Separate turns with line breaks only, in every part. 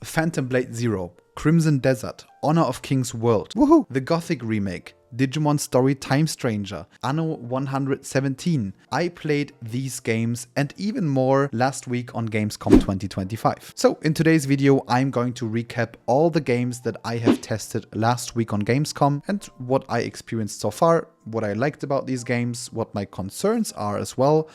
Phantom Blade Zero, Crimson Desert, Honor of Kings World, woohoo! The Gothic Remake, Digimon Story Time Stranger, Anno 117. I played these games and even more last week on Gamescom 2025. So in today's video, I'm going to recap all the games that I have tested last week on Gamescom and what I experienced so far, what I liked about these games, what my concerns are as well,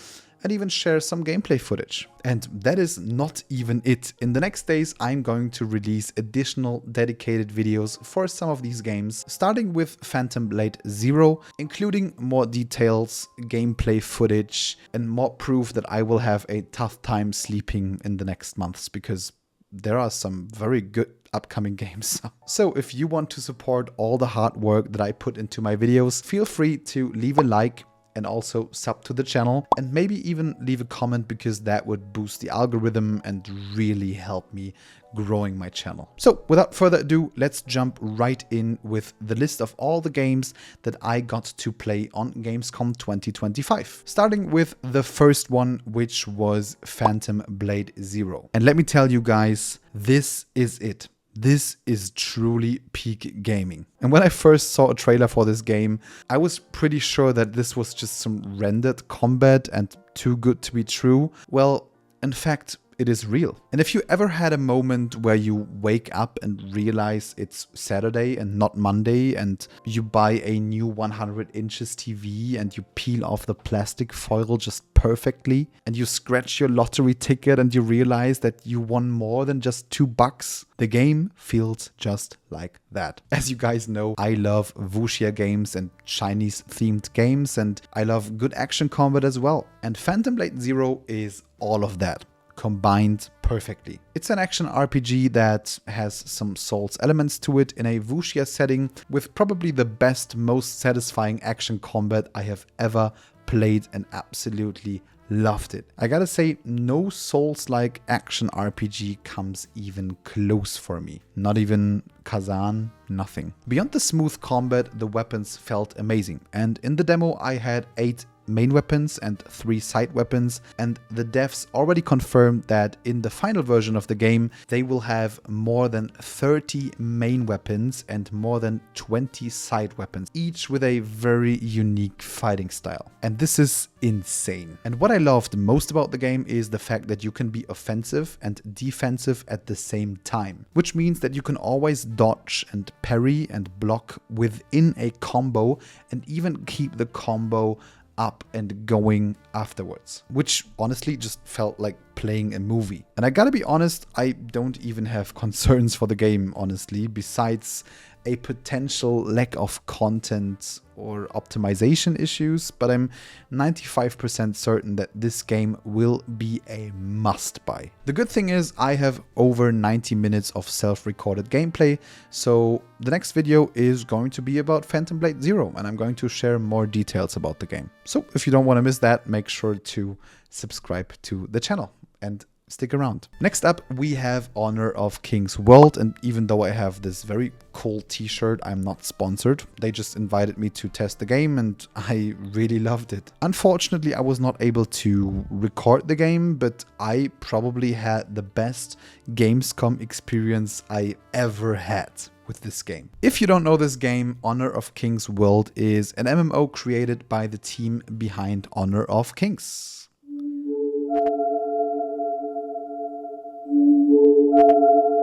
and even share some gameplay footage. And that is not even it. In the next days, I'm going to release additional dedicated videos for some of these games, starting with Phantom Blade Zero, including more details, gameplay footage, and more proof that I will have a tough time sleeping in the next months, because there are some very good upcoming games. So if you want to support all the hard work that I put into my videos, feel free to leave a like, and also sub to the channel, and maybe even leave a comment, because that would boost the algorithm and really help me growing my channel. So without further ado, let's jump right in with the list of all the games that I got to play on Gamescom 2025. Starting with the first one, which was Phantom Blade Zero. And let me tell you guys, this is it. This is truly peak gaming. And when I first saw a trailer for this game, I was pretty sure that this was just some rendered combat and too good to be true. Well, in fact, it is real. And if you ever had a moment where you wake up and realize it's Saturday and not Monday, and you buy a new 100 inches TV and you peel off the plastic foil just perfectly, and you scratch your lottery ticket and you realize that you won more than just $2, the game feels just like that. As you guys know, I love wuxia games and Chinese themed games, and I love good action combat as well. And Phantom Blade Zero is all of that combined perfectly. It's an action RPG that has some Souls elements to it in a wuxia setting, with probably the best, most satisfying action combat I have ever played, and absolutely loved it. I gotta say, no Souls-like action RPG comes even close for me. Not even Kazan, nothing. Beyond the smooth combat, the weapons felt amazing, and in the demo I had 8 main weapons and 3 side weapons, and the devs already confirmed that in the final version of the game they will have more than 30 main weapons and more than 20 side weapons, each with a very unique fighting style. And this is insane. And what I loved most about the game is the fact that you can be offensive and defensive at the same time, which means that you can always dodge and parry and block within a combo, and even keep the combo up and going afterwards, which honestly just felt like playing a movie. And I gotta be honest, I don't even have concerns for the game, honestly, besides a potential lack of content or optimization issues, but I'm 95% certain that this game will be a must-buy. The good thing is I have over 90 minutes of self-recorded gameplay, so the next video is going to be about Phantom Blade Zero, and I'm going to share more details about the game. So if you don't want to miss that, make sure to subscribe to the channel and stick around. Next up, we have Honor of Kings World, and even though I have this very cool t-shirt, I'm not sponsored. They just invited me to test the game and I really loved it. Unfortunately, I was not able to record the game, but I probably had the best Gamescom experience I ever had with this game. If you don't know this game, Honor of Kings World is an MMO created by the team behind Honor of Kings,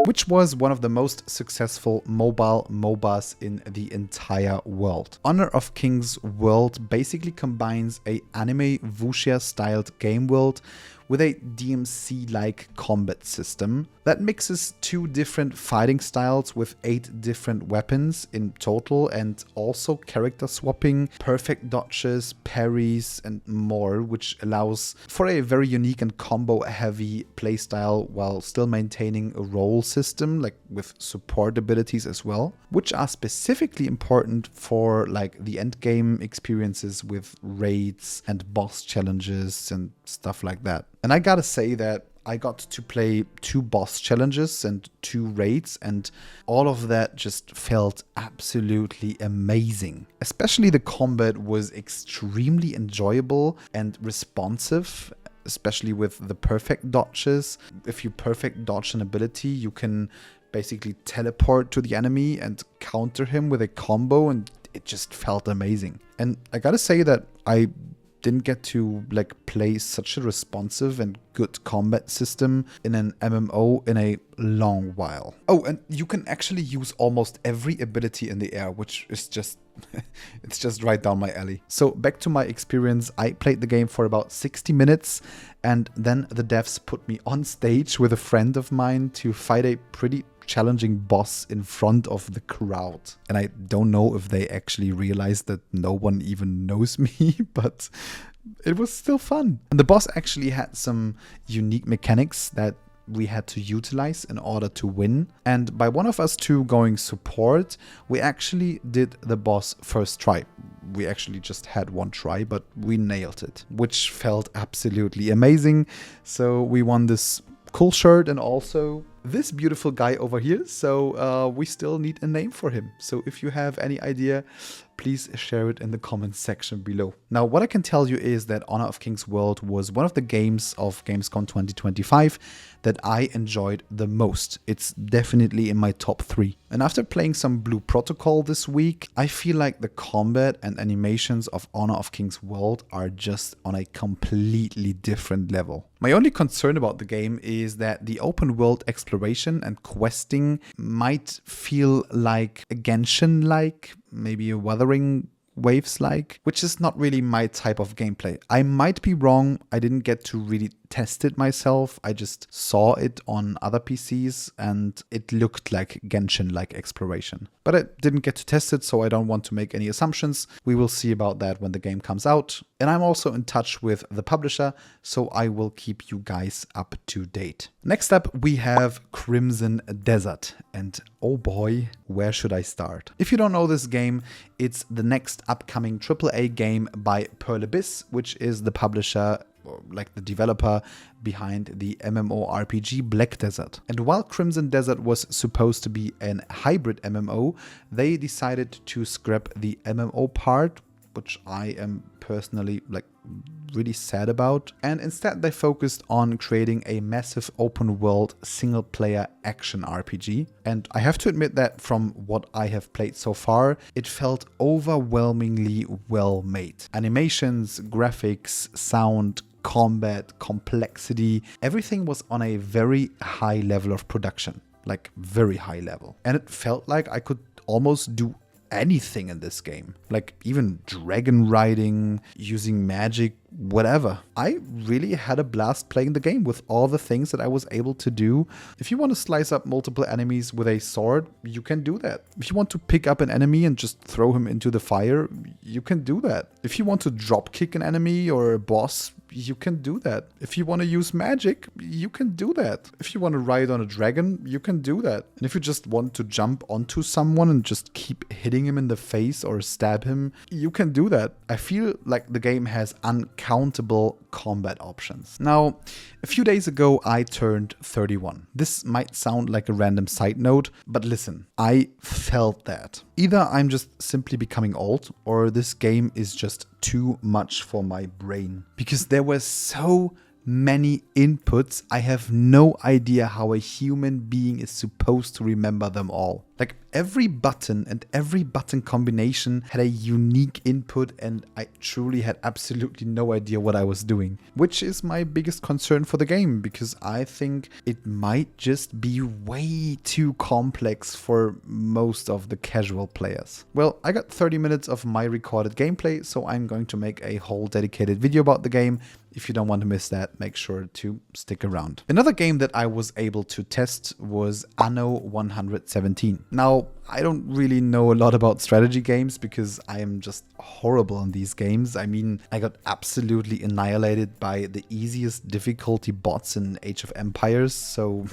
which was one of the most successful mobile MOBAs in the entire world. Honor of Kings World basically combines a anime wuxia styled game world with a DMC-like combat system that mixes 2 different fighting styles with 8 different weapons in total, and also character swapping, perfect dodges, parries, and more, which allows for a very unique and combo-heavy playstyle while still maintaining a role system, like with support abilities as well, which are specifically important for like the endgame experiences with raids and boss challenges and stuff like that. And I gotta say that I got to play 2 boss challenges and 2 raids, and all of that just felt absolutely amazing. Especially the combat was extremely enjoyable and responsive, especially with the perfect dodges. If you perfect dodge an ability, you can basically teleport to the enemy and counter him with a combo, and it just felt amazing. And I gotta say that I didn't get to play such a responsive and good combat system in an MMO in a long while. Oh, and you can actually use almost every ability in the air, which is just it's just right down my alley. So back to my experience, I played the game for about 60 minutes and then the devs put me on stage with a friend of mine to fight a pretty challenging boss in front of the crowd. And I don't know if they actually realized that no one even knows me, but it was still fun. And the boss actually had some unique mechanics that we had to utilize in order to win. And by one of us two going support, we actually did the boss first try. We actually just had one try, but we nailed it, which felt absolutely amazing. So we won this cool shirt and also this beautiful guy over here. So we still need a name for him. So if you have any idea, please share it in the comments section below. Now, what I can tell you is that Honor of Kings World was one of the games of Gamescom 2025 that I enjoyed the most. It's definitely in my top 3. And after playing some Blue Protocol this week, I feel like the combat and animations of Honor of Kings World are just on a completely different level. My only concern about the game is that the open world exploration and questing might feel like a Genshin-like, maybe a Wuthering Waves-like, which is not really my type of gameplay. I might be wrong. I didn't get to really test it myself. I just saw it on other PCs and it looked like Genshin-like exploration. But I didn't get to test it, so I don't want to make any assumptions. We will see about that when the game comes out. And I'm also in touch with the publisher, so I will keep you guys up to date. Next up, we have Crimson Desert. And oh boy, where should I start? If you don't know this game, it's the next upcoming AAA game by Pearl Abyss, which is the publisher, like the developer behind the MMORPG Black Desert. And while Crimson Desert was supposed to be an hybrid MMO, they decided to scrap the MMO part, which I am personally really sad about. And instead they focused on creating a massive open world single player action RPG. And I have to admit that from what I have played so far, it felt overwhelmingly well made. Animations, graphics, sound, combat, complexity, everything was on a very high level of production, like very high level. And it felt like I could almost do anything in this game, like even dragon riding, using magic, whatever. I really had a blast playing the game with all the things that I was able to do. If you want to slice up multiple enemies with a sword, you can do that. If you want to pick up an enemy and just throw him into the fire, you can do that. If you want to drop kick an enemy or a boss, you can do that. If you want to use magic, you can do that. If you want to ride on a dragon, you can do that. And if you just want to jump onto someone and just keep hitting him in the face or stab him, you can do that. I feel like the game has uncountable combat options. Now, a few days ago, I turned 31. This might sound like a random side note, but listen, I felt that. Either I'm just simply becoming old, or this game is just too much for my brain. Because there were so many inputs, I have no idea how a human being is supposed to remember them all. Like every button and every button combination had a unique input, and I truly had absolutely no idea what I was doing. Which is my biggest concern for the game, because I think it might just be way too complex for most of the casual players. Well, I got 30 minutes of my recorded gameplay, so I'm going to make a whole dedicated video about the game. If you don't want to miss that, make sure to stick around. Another game that I was able to test was Anno 117. Now, I don't really know a lot about strategy games because I am just horrible in these games. I mean, I got absolutely annihilated by the easiest difficulty bots in Age of Empires, so...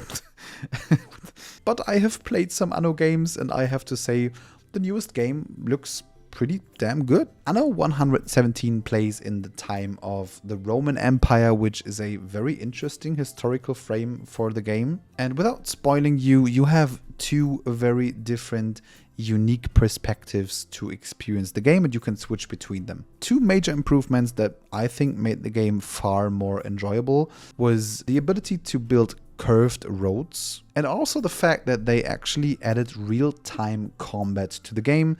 But I have played some Anno games, and I have to say, the newest game looks pretty damn good. Anno 117 plays in the time of the Roman Empire, which is a very interesting historical frame for the game. And without spoiling you, you have two very different unique perspectives to experience the game, and you can switch between them. Two major improvements that I think made the game far more enjoyable was the ability to build curved roads, and also the fact that they actually added real-time combat to the game,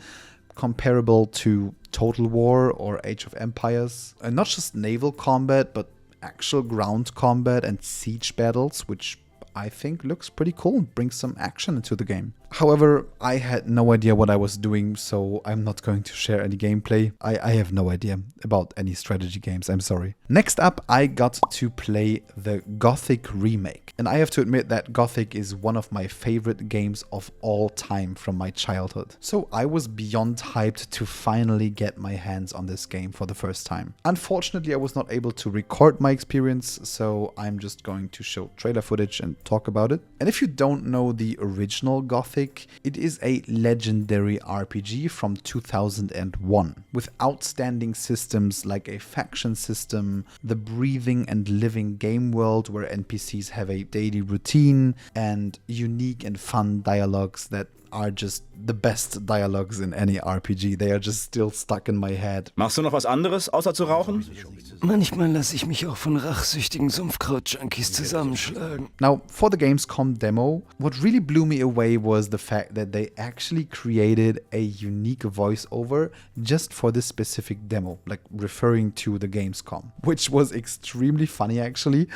comparable to Total War or Age of Empires. And not just naval combat, but actual ground combat and siege battles, which I think looks pretty cool and brings some action into the game. However, I had no idea what I was doing, so I'm not going to share any gameplay. I have no idea about any strategy games, I'm sorry. Next up, I got to play the Gothic Remake. And I have to admit that Gothic is one of my favorite games of all time from my childhood. So I was beyond hyped to finally get my hands on this game for the first time. Unfortunately, I was not able to record my experience, so I'm just going to show trailer footage and talk about it. And if you don't know the original Gothic, it is a legendary RPG from 2001 with outstanding systems like a faction system, the breathing and living game world where NPCs have a daily routine, and unique and fun dialogues that are just the best dialogues in any RPG. They are just still stuck in my head.
Machst du noch was anderes, außer zu rauchen?
Manchmal lasse ich mich auch von rachsüchtigen Sumpfkraut-Junkies zusammenschlagen.
Now, for the Gamescom demo, what really blew me away was the fact that they actually created a unique voiceover just for this specific demo, like referring to the Gamescom, which was extremely funny actually.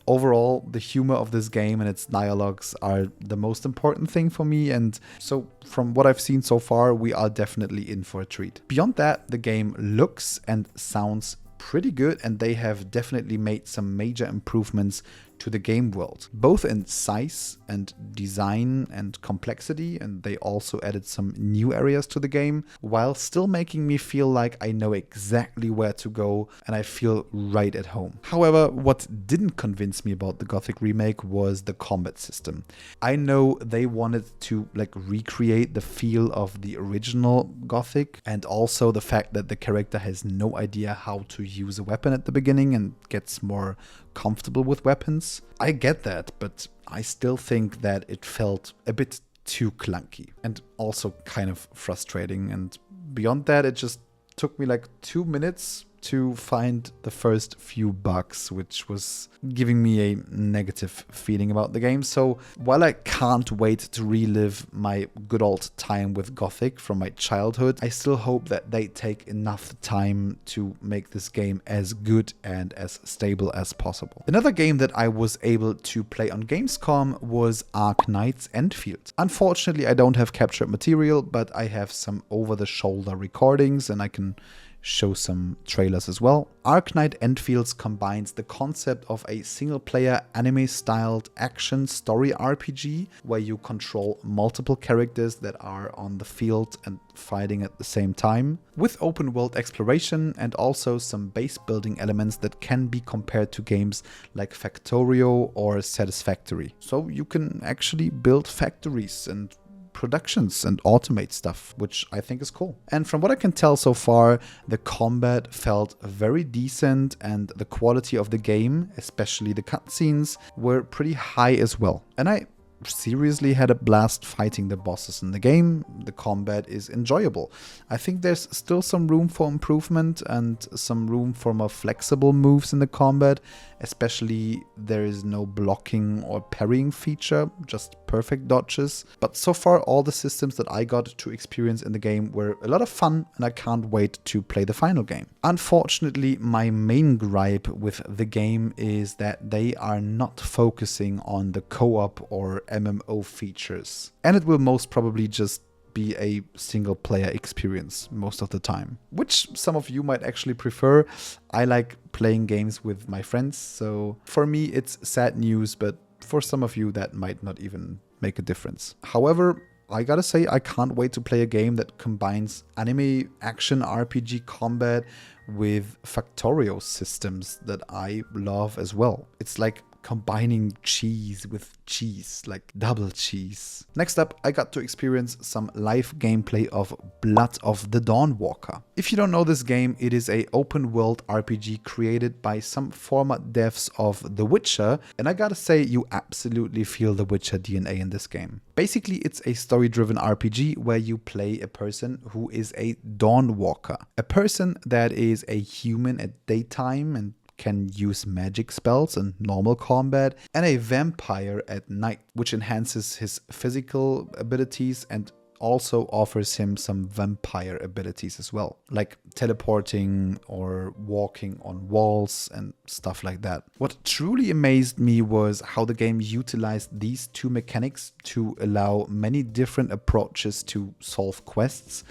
Overall, the humor of this game and its dialogues are the most important thing for me, and so from what I've seen so far, we are definitely in for a treat. Beyond that, the game looks and sounds pretty good, and they have definitely made some major improvements to the game world, both in size and design and complexity, and they also added some new areas to the game, while still making me feel like I know exactly where to go and I feel right at home. However, what didn't convince me about the Gothic Remake was the combat system. I know they wanted to recreate the feel of the original Gothic, and also the fact that the character has no idea how to use a weapon at the beginning and gets more comfortable with weapons. I get that, but I still think that it felt a bit too clunky and also kind of frustrating. And beyond that, it just took me like 2 minutes to find the first few bugs, which was giving me a negative feeling about the game. So while I can't wait to relive my good old time with Gothic from my childhood, I still hope that they take enough time to make this game as good and as stable as possible. Another game that I was able to play on Gamescom was Arknights Endfield. Unfortunately, I don't have captured material, but I have some over-the-shoulder recordings and I can show some trailers as well. Arknights Endfield combines the concept of a single-player anime-styled action story RPG where you control multiple characters that are on the field and fighting at the same time, with open-world exploration and also some base-building elements that can be compared to games like Factorio or Satisfactory. So you can actually build factories and productions and automate stuff, which I think is cool. And from what I can tell so far, the combat felt very decent and the quality of the game, especially the cutscenes, were pretty high as well. And I seriously had a blast fighting the bosses in the game. The combat is enjoyable. I think there's still some room for improvement and some room for more flexible moves in the combat, especially there is no blocking or parrying feature, just perfect dodges. But so far all the systems that I got to experience in the game were a lot of fun and I can't wait to play the final game. Unfortunately, my main gripe with the game is that they are not focusing on the co-op or MMO features, and it will most probably just be a single player experience most of the time, which some of you might actually prefer. I like playing games with my friends, so for me it's sad news, but for some of you that might not even make a difference. However, I gotta say, I can't wait to play a game that combines anime action RPG combat with Factorio systems that I love as well. It's like combining cheese with cheese, like double cheese. Next up, I got to experience some live gameplay of Blood of the Dawnwalker. If you don't know this game, it is a open world RPG created by some former devs of The Witcher, and I gotta say, you absolutely feel The Witcher DNA in this game. Basically, it's a story-driven RPG where you play a person who is a Dawnwalker, a person that is a human at daytime and can use magic spells in normal combat, and a vampire at night, which enhances his physical abilities and also offers him some vampire abilities as well, like teleporting or walking on walls and stuff like that. What truly amazed me was how the game utilized these two mechanics to allow many different approaches to solve quests,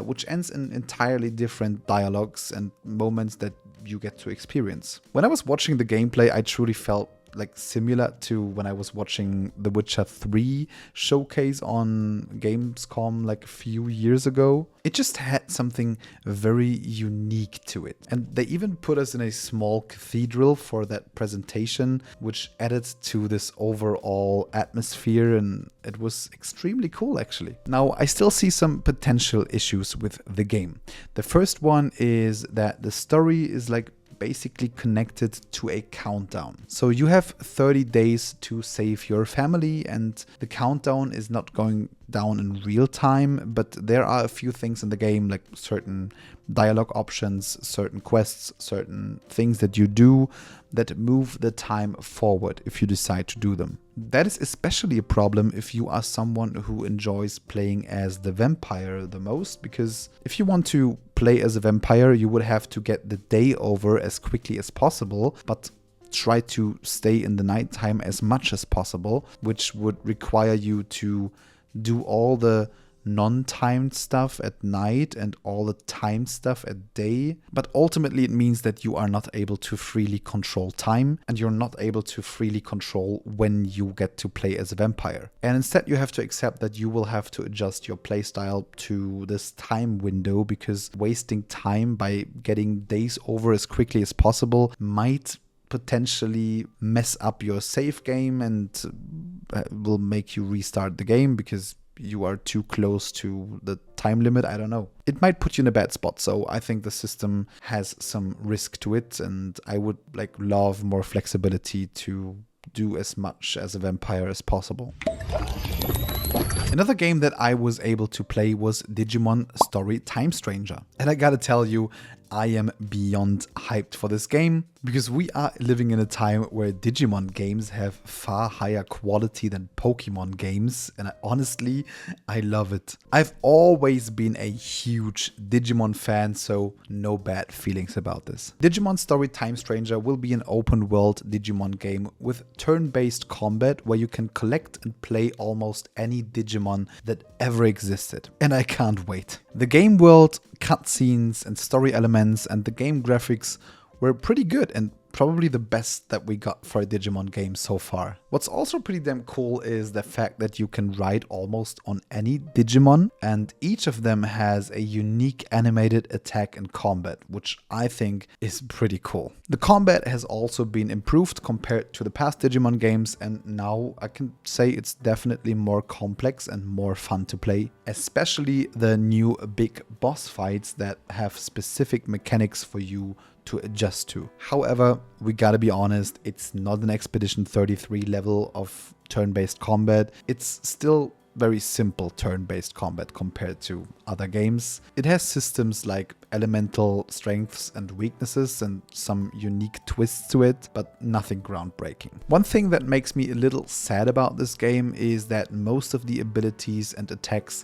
which ends in entirely different dialogues and moments that you get to experience. When I was watching the gameplay, I truly felt like similar to when I was watching The Witcher 3 showcase on Gamescom like a few years ago. It just had something very unique to it. And they even put us in a small cathedral for that presentation, which added to this overall atmosphere, and it was extremely cool actually. Now, I still see some potential issues with the game. The first one is that the story is like basically connected to a countdown. So you have 30 days to save your family, and the countdown is not going down in real time, but there are a few things in the game, like certain dialogue options, certain quests, certain things that you do that move the time forward if you decide to do them. That is especially a problem if you are someone who enjoys playing as the vampire the most, because if you want to play as a vampire, you would have to get the day over as quickly as possible, but try to stay in the nighttime as much as possible, which would require you to do all the non-timed stuff at night and all the timed stuff at day. But ultimately it means that you are not able to freely control time, and you're not able to freely control when you get to play as a vampire. And instead you have to accept that you will have to adjust your playstyle to this time window, because wasting time by getting days over as quickly as possible might potentially mess up your save game and will make you restart the game because you are too close to the time limit. I don't know. It might put you in a bad spot. So I think the system has some risk to it, and I would love more flexibility to do as much as a vampire as possible. Another game that I was able to play was Digimon Story Time Stranger. And I gotta tell you, I am beyond hyped for this game, because we are living in a time where Digimon games have far higher quality than Pokemon games, and honestly, I love it. I've always been a huge Digimon fan, so no bad feelings about this. Digimon Story Time Stranger will be an open world Digimon game with turn-based combat where you can collect and play almost any Digimon that ever existed, and I can't wait. The game world, cutscenes and story elements and the game graphics were pretty good, and probably the best that we got for a Digimon game so far. What's also pretty damn cool is the fact that you can ride almost on any Digimon, and each of them has a unique animated attack and combat, which I think is pretty cool. The combat has also been improved compared to the past Digimon games, and now I can say it's definitely more complex and more fun to play, especially the new big boss fights that have specific mechanics for you to adjust to. However, we gotta be honest, it's not an Expedition 33 level of turn-based combat. It's still very simple turn-based combat compared to other games. It has systems like elemental strengths and weaknesses and some unique twists to it, but nothing groundbreaking. One thing that makes me a little sad about this game is that most of the abilities and attacks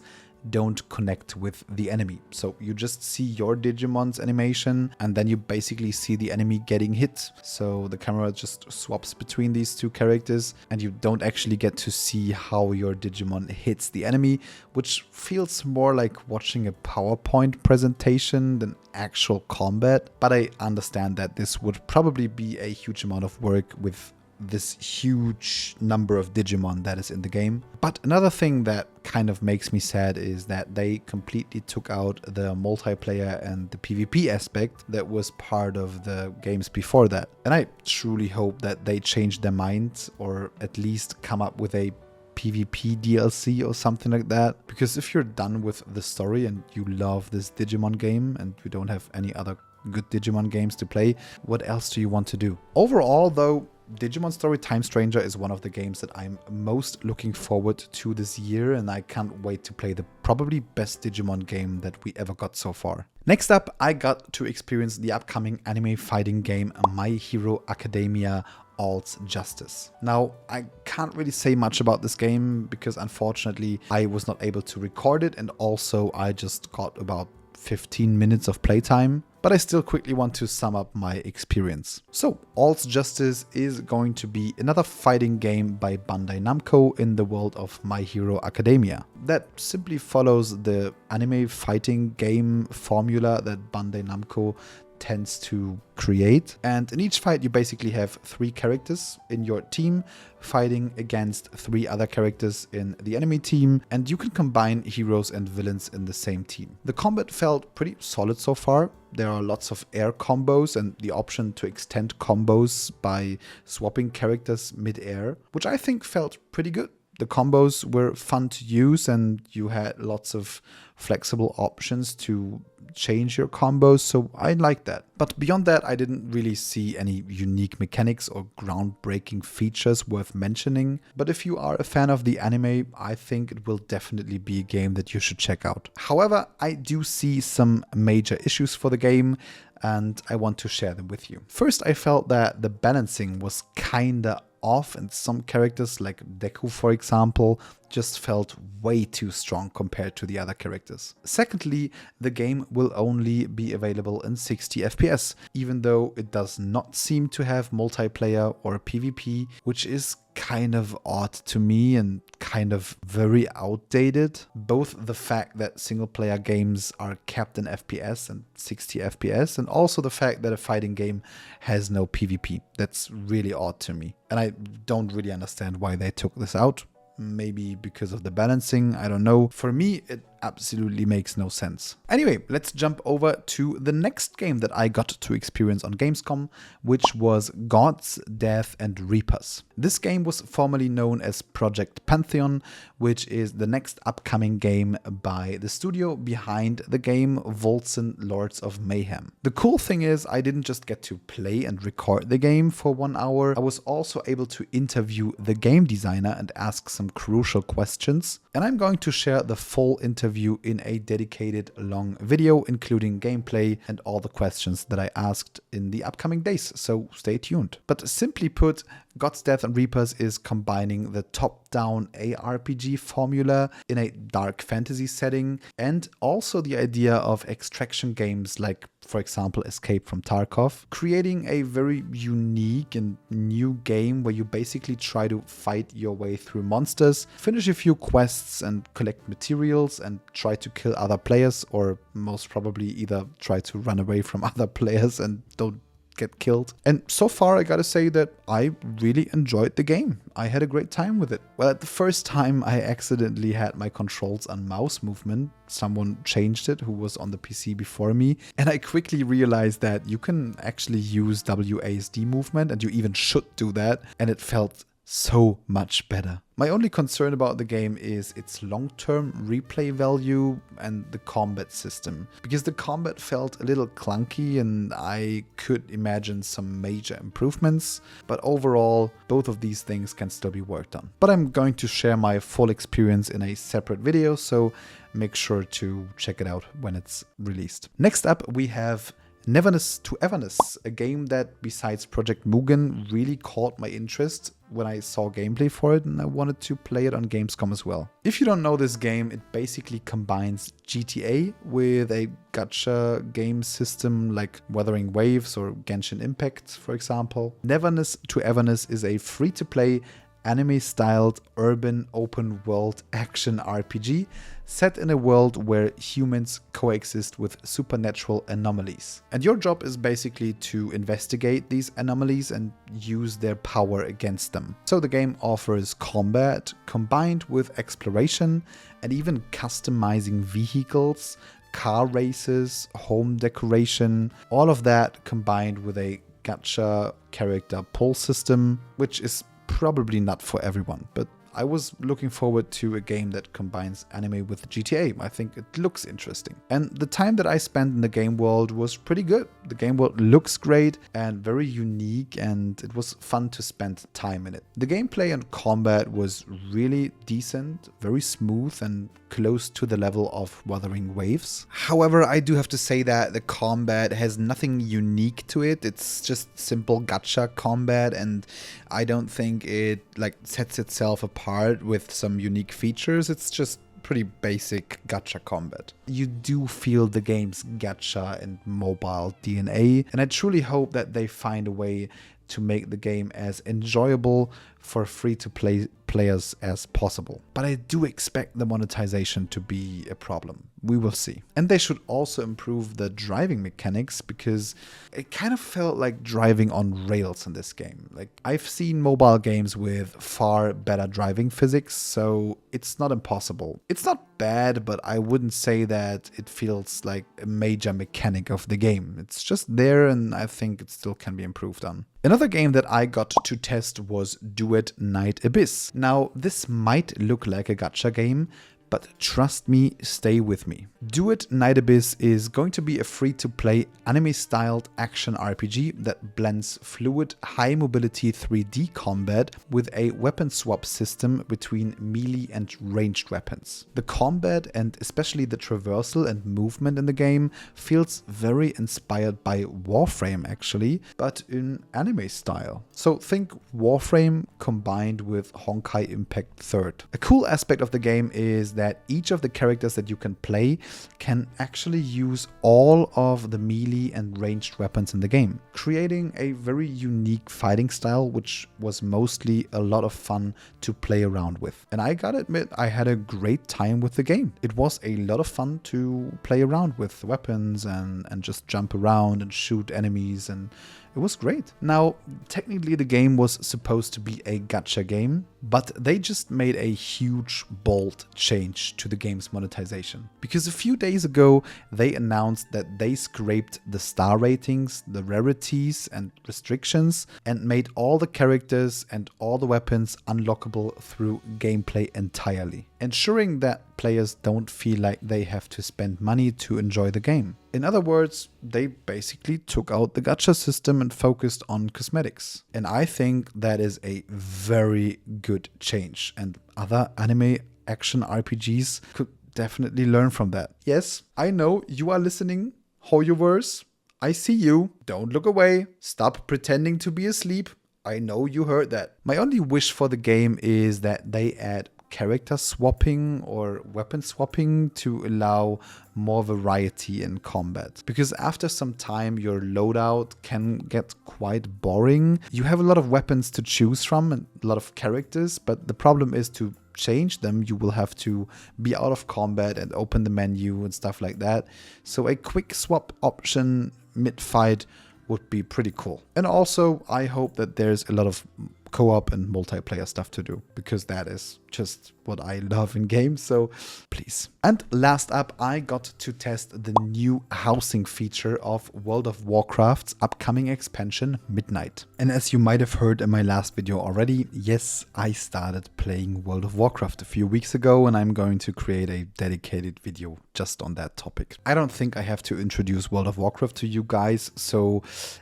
don't connect with the enemy. So you just see your Digimon's animation and then you basically see the enemy getting hit. So the camera just swaps between these two characters and you don't actually get to see how your Digimon hits the enemy, which feels more like watching a PowerPoint presentation than actual combat. But I understand that this would probably be a huge amount of work with this huge number of Digimon that is in the game. But another thing that kind of makes me sad is that they completely took out the multiplayer and the PvP aspect that was part of the games before that. And I truly hope that they change their minds, or at least come up with a PvP DLC or something like that. Because if you're done with the story and you love this Digimon game and you don't have any other good Digimon games to play, what else do you want to do? Overall though, Digimon Story Time Stranger is one of the games that I'm most looking forward to this year, and I can't wait to play the probably best Digimon game that we ever got so far. Next up, I got to experience the upcoming anime fighting game My Hero Academia All's Justice. Now, I can't really say much about this game because unfortunately I was not able to record it, and also I just got about 15 minutes of playtime, but I still quickly want to sum up my experience. So, All's Justice is going to be another fighting game by Bandai Namco in the world of My Hero Academia. That simply follows the anime fighting game formula that Bandai Namco tends to create, and in each fight you basically have 3 characters in your team fighting against 3 other characters in the enemy team, and you can combine heroes and villains in the same team. The combat felt pretty solid so far. There are lots of air combos and the option to extend combos by swapping characters mid-air, which I think felt pretty good. The combos were fun to use and you had lots of flexible options to change your combos, so I liked that. But beyond that, I didn't really see any unique mechanics or groundbreaking features worth mentioning. But if you are a fan of the anime, I think it will definitely be a game that you should check out. However, I do see some major issues for the game, and I want to share them with you. First, I felt that the balancing was kinda off, and some characters like Deku, for example, just felt way too strong compared to the other characters. Secondly, the game will only be available in 60 FPS, even though it does not seem to have multiplayer or PvP, which is kind of odd to me and kind of very outdated. Both the fact that single player games are capped in FPS and 60 FPS, and also the fact that a fighting game has no PvP. That's really odd to me, and I don't really understand why they took this out. Maybe because of the balancing, I don't know. For me, it absolutely makes no sense. Anyway, let's jump over to the next game that I got to experience on Gamescom, which was Gods, Death and Reapers. This game was formerly known as Project Pantheon, which is the next upcoming game by the studio behind the game Voltsen Lords of Mayhem. The cool thing is I didn't just get to play and record the game for 1 hour, I was also able to interview the game designer and ask some crucial questions. And I'm going to share the full interview in a dedicated long video, including gameplay and all the questions that I asked in the upcoming days, so stay tuned. But simply put, Gods, Death and Reapers is combining the top-down ARPG formula in a dark fantasy setting, and also the idea of extraction games like, for example, Escape from Tarkov, creating a very unique and new game where you basically try to fight your way through monsters, finish a few quests and collect materials and try to kill other players, or most probably either try to run away from other players and don't get killed. And so far I gotta say that I really enjoyed the game. I had a great time with it. Well, at the first time I accidentally had my controls on mouse movement. Someone changed it who was on the PC before me, and I quickly realized that you can actually use WASD movement, and you even should do that, and it felt so much better. My only concern about the game is its long-term replay value and the combat system, because the combat felt a little clunky and I could imagine some major improvements, but overall both of these things can still be worked on. But I'm going to share my full experience in a separate video, so make sure to check it out when it's released. Next up we have Neverness to Everness, a game that besides Project Mugen really caught my interest when I saw gameplay for it, and I wanted to play it on Gamescom as well. If you don't know this game, it basically combines GTA with a gacha game system like Wuthering Waves or Genshin Impact, for example. Neverness to Everness is a free-to-play anime-styled urban open-world action RPG set in a world where humans coexist with supernatural anomalies. And your job is basically to investigate these anomalies and use their power against them. So the game offers combat combined with exploration and even customizing vehicles, car races, home decoration, all of that combined with a gacha character pull system, which is probably not for everyone, but I was looking forward to a game that combines anime with GTA. I think it looks interesting. And the time that I spent in the game world was pretty good. The game world looks great and very unique, and it was fun to spend time in it. The gameplay and combat was really decent, very smooth and close to the level of Wuthering Waves. However, I do have to say that the combat has nothing unique to it. It's just simple gacha combat, and I don't think it sets itself apart with some unique features. It's just pretty basic gacha combat. You do feel the game's gacha and mobile DNA, and I truly hope that they find a way to make the game as enjoyable for free-to-play players as possible. But I do expect the monetization to be a problem. We will see. And they should also improve the driving mechanics, because it kind of felt like driving on rails in this game. Like, I've seen mobile games with far better driving physics, so it's not impossible. It's not bad, but I wouldn't say that it feels like a major mechanic of the game. It's just there, and I think it still can be improved on. Another game that I got to test was Duet Night Abyss. Now, this might look like a gacha game, but trust me, stay with me. Duet Night Abyss is going to be a free-to-play anime-styled action RPG that blends fluid, high-mobility 3D combat with a weapon swap system between melee and ranged weapons. The combat, and especially the traversal and movement in the game, feels very inspired by Warframe actually, but in anime style. So think Warframe combined with Honkai Impact 3rd. A cool aspect of the game is that each of the characters that you can play can actually use all of the melee and ranged weapons in the game, creating a very unique fighting style, which was mostly a lot of fun to play around with. And I gotta admit, I had a great time with the game. It was a lot of fun to play around with weapons and just jump around and shoot enemies, and it was great. Now, technically the game was supposed to be a gacha game, but they just made a huge, bold change to the game's monetization. Because a few days ago, they announced that they scraped the star ratings, the rarities and restrictions, and made all the characters and all the weapons unlockable through gameplay entirely, ensuring that players don't feel like they have to spend money to enjoy the game. In other words, they basically took out the gacha system and focused on cosmetics. And I think that is a very good change, and other anime action RPGs could definitely learn from that. Yes, I know you are listening, Hoyoverse. I see you. Don't look away. Stop pretending to be asleep. I know you heard that. My only wish for the game is that they add character swapping or weapon swapping to allow more variety in combat. Because after some time, your loadout can get quite boring. You have a lot of weapons to choose from and a lot of characters, but the problem is to change them, you will have to be out of combat and open the menu and stuff like that. So a quick swap option mid-fight would be pretty cool. And also, I hope that there's a lot of co-op and multiplayer stuff to do, because that is just what I love in games, so please. And last up, I got to test the new housing feature of World of Warcraft's upcoming expansion, Midnight. And as you might have heard in my last video already, yes, I started playing World of Warcraft a few weeks ago, and I'm going to create a dedicated video just on that topic. I don't think I have to introduce World of Warcraft to you guys, so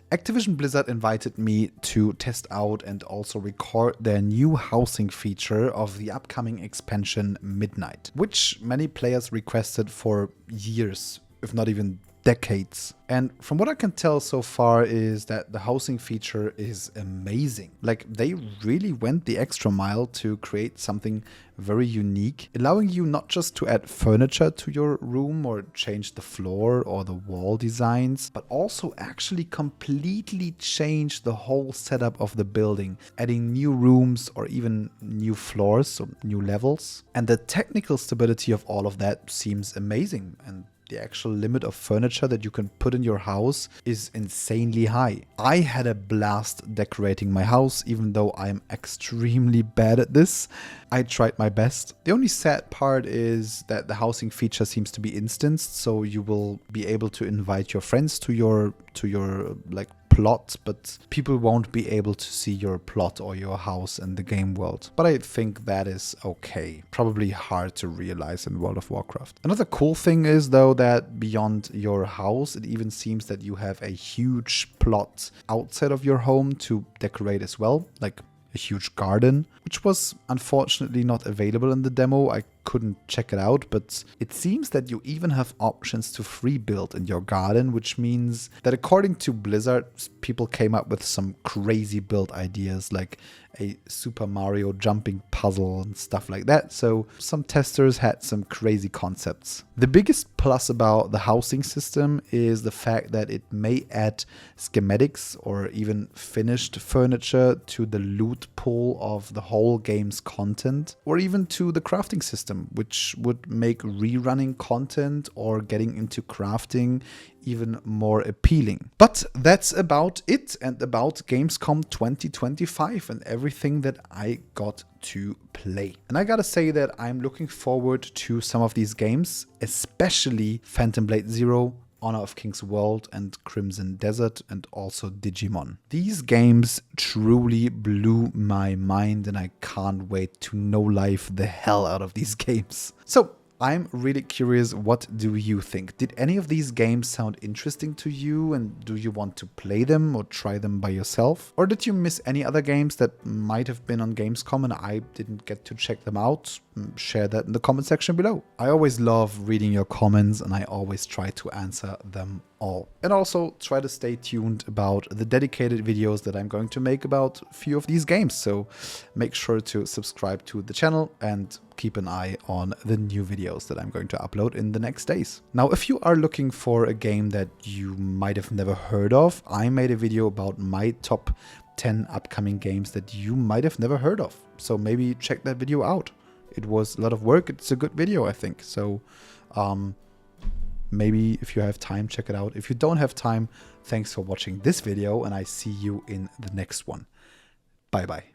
Activision Blizzard invited me to test out and also record their new housing feature of the upcoming expansion Midnight, which many players requested for years, if not even decades. And from what I can tell so far is that the housing feature is amazing. Like, they really went the extra mile to create something very unique, allowing you not just to add furniture to your room or change the floor or the wall designs, but also actually completely change the whole setup of the building, adding new rooms or even new floors or new levels. And the technical stability of all of that seems amazing, and the actual limit of furniture that you can put in your house is insanely high. I had a blast decorating my house, even though I'm extremely bad at this. I tried my best. The only sad part is that the housing feature seems to be instanced, so you will be able to invite your friends to your like plot, but people won't be able to see your plot or your house in the game world. But I think that is okay. Probably hard to realize in World of Warcraft. Another cool thing is though that beyond your house, it even seems that you have a huge plot outside of your home to decorate as well, like a huge garden, which was unfortunately not available in the demo. I couldn't check it out, but it seems that you even have options to free build in your garden, which means that according to Blizzard, people came up with some crazy build ideas like a Super Mario jumping puzzle and stuff like that. So some testers had some crazy concepts. The biggest plus about the housing system is the fact that it may add schematics or even finished furniture to the loot pool of the whole game's content, or even to the crafting system, which would make rerunning content or getting into crafting even more appealing. But that's about it, and about Gamescom 2025 and everything that I got to play. And I gotta say that I'm looking forward to some of these games, especially Phantom Blade Zero, Honor of Kings World, and Crimson Desert, and also Digimon. These games truly blew my mind, and I can't wait to no-life the hell out of these games. So I'm really curious, what do you think? Did any of these games sound interesting to you, and do you want to play them or try them by yourself? Or did you miss any other games that might have been on Gamescom and I didn't get to check them out? Share that in the comment section below. I always love reading your comments, and I always try to answer them all. And also try to stay tuned about the dedicated videos that I'm going to make about a few of these games. So make sure to subscribe to the channel and keep an eye on the new videos that I'm going to upload in the next days. Now, if you are looking for a game that you might have never heard of, I made a video about my top 10 upcoming games that you might have never heard of. So maybe check that video out. It was a lot of work. It's a good video, I think. So maybe if you have time, check it out. If you don't have time, thanks for watching this video, and I see you in the next one. Bye bye.